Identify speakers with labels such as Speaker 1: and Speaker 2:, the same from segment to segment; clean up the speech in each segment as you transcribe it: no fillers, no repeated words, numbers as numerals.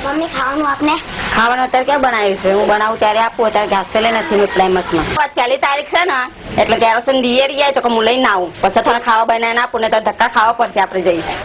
Speaker 1: Mummy ખાવાનું આપને
Speaker 2: ખાવાનું અત્યારે ક્યાં બનાવ્યું છે? હું બનાવું ત્યારે આપું, અત્યારે ઘાસ તો લઈ નથી પ્રાઇમસમાં. 1 તારીખ છે ને એટલે કેરોસીન દિયે જાય તો હું લઈને આવું, પછી થોડા ખાવા બનાવીને આપું ને તો ધક્કા ખાવા પડશે આપણે જઈશ.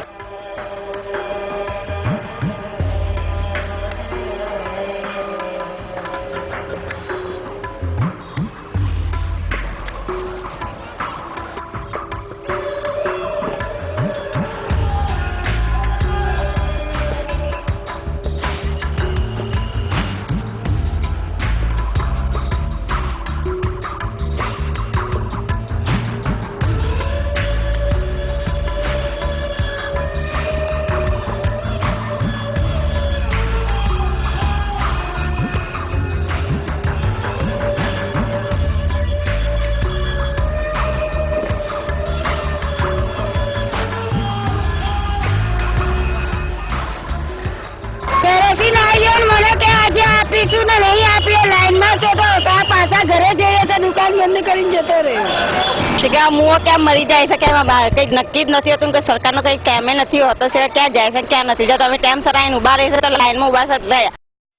Speaker 1: મને કે આજે આપીશું ને નહીં આપીએ લાઈનમાં છે તો પાછા ઘરે જઈએ તો દુકાન બંધ કરીને જતો રહ્યો
Speaker 2: કે આ મુઓ કેમ મરી જાય છે, કે કઈ નક્કી જ નથી હોતું કે સરકારનો કઈ કેમે નથી હોતો છે, ક્યાં જાય છે ક્યાં નથી જતો. તમે ટાઈમસર આવીને ઉભા રહેશે તો લાઈનમાં ઉભા છે.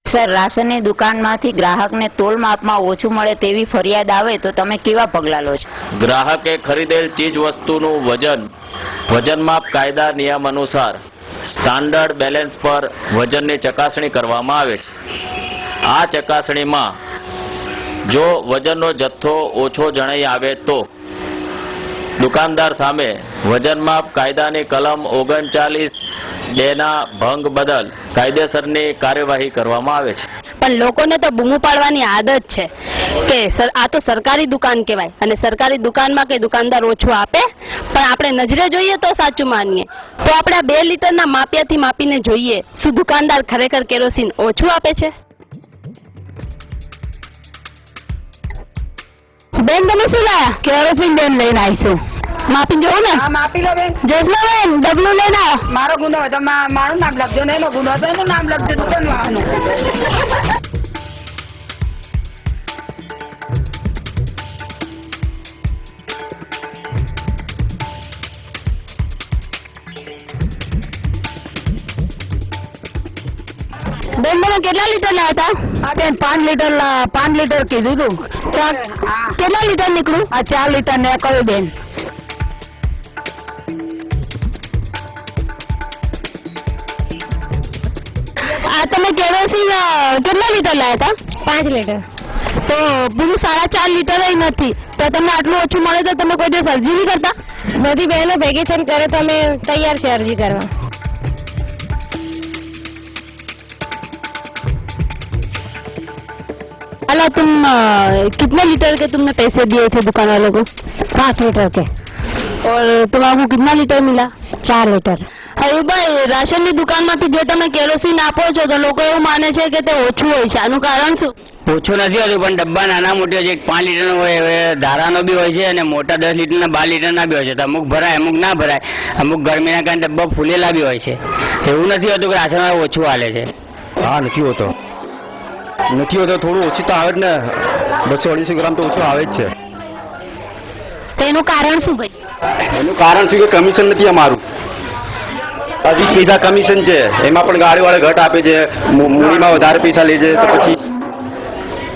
Speaker 3: સર, રાશનની દુકાનમાંથી ગ્રાહકને તોલ માપમાં ઓછું મળે તેવી ફરિયાદ આવે તો તમે કેવા પગલાં લો છો?
Speaker 4: ગ્રાહકે ખરીદેલ ચીજ વસ્તુનું વજન માપ કાયદા નિયમ અનુસાર સ્ટાન્ડર્ડ બેલેન્સ પર વજનની ચકાસણી કરવામાં આવે છે. આ ચકાસણીમાં જો વજનનો જથ્થો ઓછો જણાઈ આવે તો દુકાનદાર સામે વજન માપ કાયદાની કલમ 39(2) ના ભંગ બદલ કાયદેસરની કાર્યવાહી કરવામાં આવે છે.
Speaker 5: પણ લોકોને તો બૂમો પાડવાની આદત છે કે આ તો સરકારી દુકાન કહેવાય અને સરકારી દુકાનમાં કે દુકાનદાર ઓછું આપે, પણ આપણે નજરે જોઈએ તો સાચું માનીએ તો આપણે 2 લીટરના માપિયાથી માપીને જોઈએ શું દુકાનદાર ખરેખર કેરોસીન ઓછું આપે છે? બેન, તમે શું લાયા? કેરોસીન બેન લઈને આવીશું. માપી જો ને.
Speaker 1: હા, માપી લો બેન.
Speaker 5: જસલા બેન, ડબલું લઈને આવો.
Speaker 1: મારો ગુનો હોય તો મારું નામ લખજો ને, એનો ગુનો તો એનું નામ લખજો દુકાન વાળાનું.
Speaker 5: બેન, તમે કેટલા લીટર લાયા હતા?
Speaker 3: હા બેન, 5 લીટર કીધું હતું.
Speaker 5: કેટલા લીટર નીકળ્યું?
Speaker 3: આ 4 લીટર ને કહ્યું બેન.
Speaker 5: આ તમે કેરોસીન કેટલા લીટર લાયા હતા?
Speaker 6: 5 લીટર.
Speaker 5: તો પૂરું 4.5 લીટર નથી તો તમને આટલું ઓછું મળે તો તમે કોઈ દિવસ અરજી નહીં કરતા?
Speaker 6: બધી બહેનો ભેગી થઈને કરે તો અમે તૈયાર છે અરજી કરવા.
Speaker 5: अला तुम कितने लीटर के तुमने पैसे दिए थे दुकान वालों को?
Speaker 6: 5 लीटर के.
Speaker 5: और तुम्हारा कितना लीटर मिला?
Speaker 6: 4 લીટર.
Speaker 5: હવે ભાઈ, રાશનની દુકાનમાંથી જે તમે કેરોસીન આપો છો તો લોકો એવું માને છે કે તે ઓછું હોય છે, આનું કારણ શું?
Speaker 7: ઓછું નથી હોતું પણ ડબ્બા નાના મોટા હોય છે. 5 લીટરનો હોય, હવે ધારાનો બી હોય છે અને મોટા 10 લીટરના 12 લીટરના બી હોય છે. તો અમુક ભરાય, અમુક ના ભરાય, અમુક ગરમીના કારણે ડબ્બા ફૂલેલા બી હોય છે. એવું નથી હોતું કે રાશનવાળા ઓછું હાલે છે.
Speaker 8: હા, નથી હોતો થોડું ઓછું તો આવે જ ને, 200-250 ગ્રામ તો ઓછું આવે જ છે.
Speaker 5: તો એનું કારણ શું ભાઈ?
Speaker 8: એનું કારણ શું કે કમિશન નથી અમારું. 20 પૈસા કમિશન છે, એમાં પણ ગાડીવાળા ઘટ આપે છે, મૂડીમાં વધારે પૈસા લે છે, તો પછી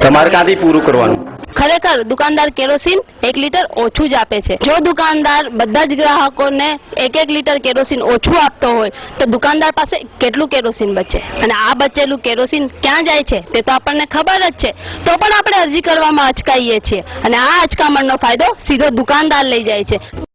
Speaker 8: તમારે ક્યાંથી પૂરું કરવાનું?
Speaker 5: ખરેખર દુકાનદાર કેરોસીન 1 લીટર ઓછું જ આપે છે. જો દુકાનદાર બધા જ ગ્રાહકોને 1 લીટર કેરોસીન ઓછું આપતો હોય તો દુકાનદાર પાસે કેટલું કેરોસીન બચે, અને આ બચેલું કેરોસીન ક્યાં જાય છે તે તો આપણને ખબર જ છે. તો પણ આપણે અરજી કરવામાં અચકાઈએ છીએ અને આ અચકામણનો ફાયદો સીધો દુકાનદાર લઈ જાય છે.